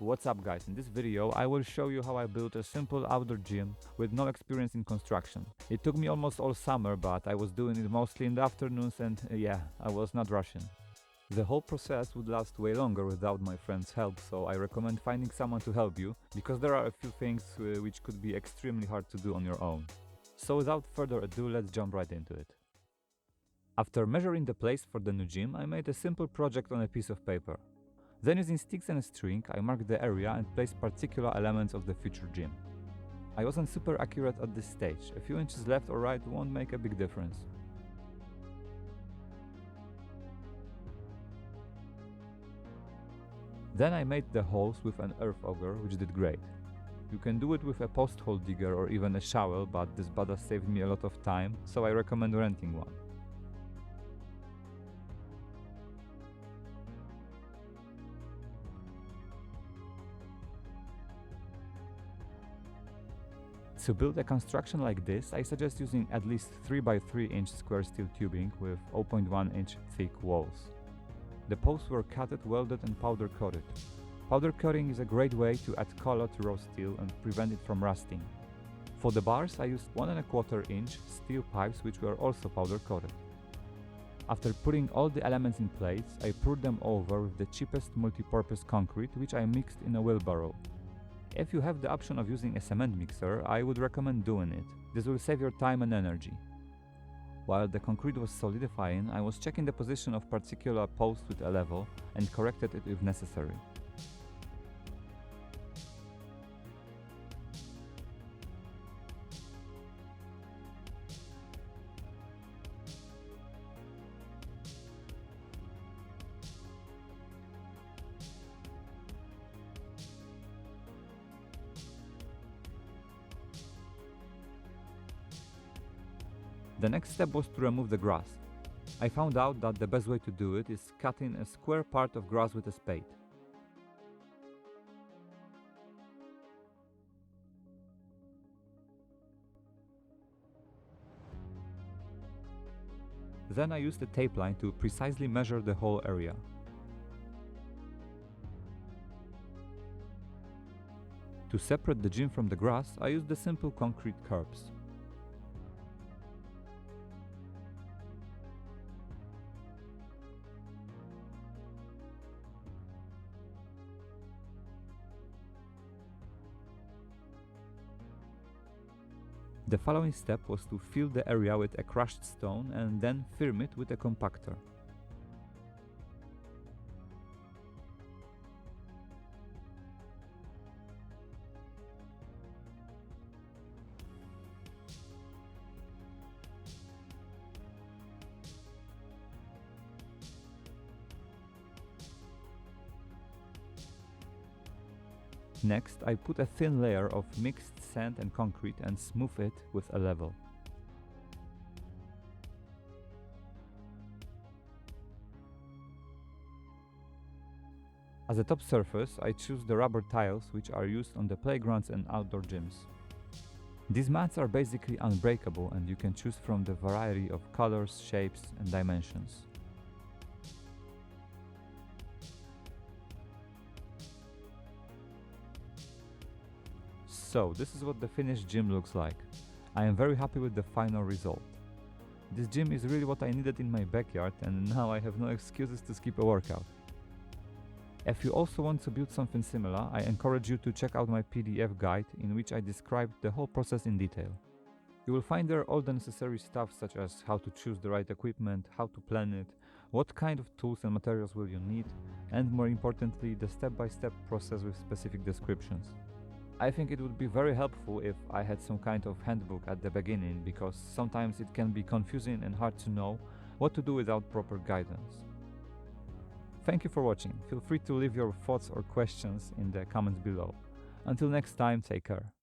What's up guys, in this video I will show you how I built a simple outdoor gym with no experience in construction. It took me almost all summer, but I was doing it mostly in the afternoons and yeah, I was not rushing. The whole process would last way longer without my friend's help, so I recommend finding someone to help you, because there are a few things which could be extremely hard to do on your own. So without further ado, let's jump right into it. After measuring the place for the new gym, I made a simple project on a piece of paper. Then using sticks and a string, I marked the area and placed particular elements of the future gym. I wasn't super accurate at this stage, a few inches left or right won't make a big difference. Then I made the holes with an earth auger, which did great. You can do it with a post hole digger or even a shovel, but this badass saved me a lot of time, so I recommend renting one. To build a construction like this, I suggest using at least 3 by 3 inch square steel tubing with 0.1 inch thick walls. The posts were cutted, welded and powder coated. Powder coating is a great way to add color to raw steel and prevent it from rusting. For the bars I used 1¼ inch steel pipes which were also powder coated. After putting all the elements in place, I poured them over with the cheapest multi-purpose concrete which I mixed in a wheelbarrow. If you have the option of using a cement mixer, I would recommend doing it. This will save your time and energy. While the concrete was solidifying, I was checking the position of particular posts with a level and corrected it if necessary. The next step was to remove the grass. I found out that the best way to do it is cutting a square part of grass with a spade. Then I used a tape line to precisely measure the whole area. To separate the gym from the grass, I used the simple concrete curbs. The following step was to fill the area with a crushed stone and then firm it with a compactor. Next, I put a thin layer of mixed sand and concrete and smooth it with a level. As a top surface, I choose the rubber tiles which are used on the playgrounds and outdoor gyms. These mats are basically unbreakable and you can choose from the variety of colors, shapes and dimensions. So, this is what the finished gym looks like. I am very happy with the final result. This gym is really what I needed in my backyard and now I have no excuses to skip a workout. If you also want to build something similar, I encourage you to check out my PDF guide in which I described the whole process in detail. You will find there all the necessary stuff such as how to choose the right equipment, how to plan it, what kind of tools and materials will you need, and more importantly, the step-by-step process with specific descriptions. I think it would be very helpful if I had some kind of handbook at the beginning, because sometimes it can be confusing and hard to know what to do without proper guidance. Thank you for watching. Feel free to leave your thoughts or questions in the comments below. Until next time, take care.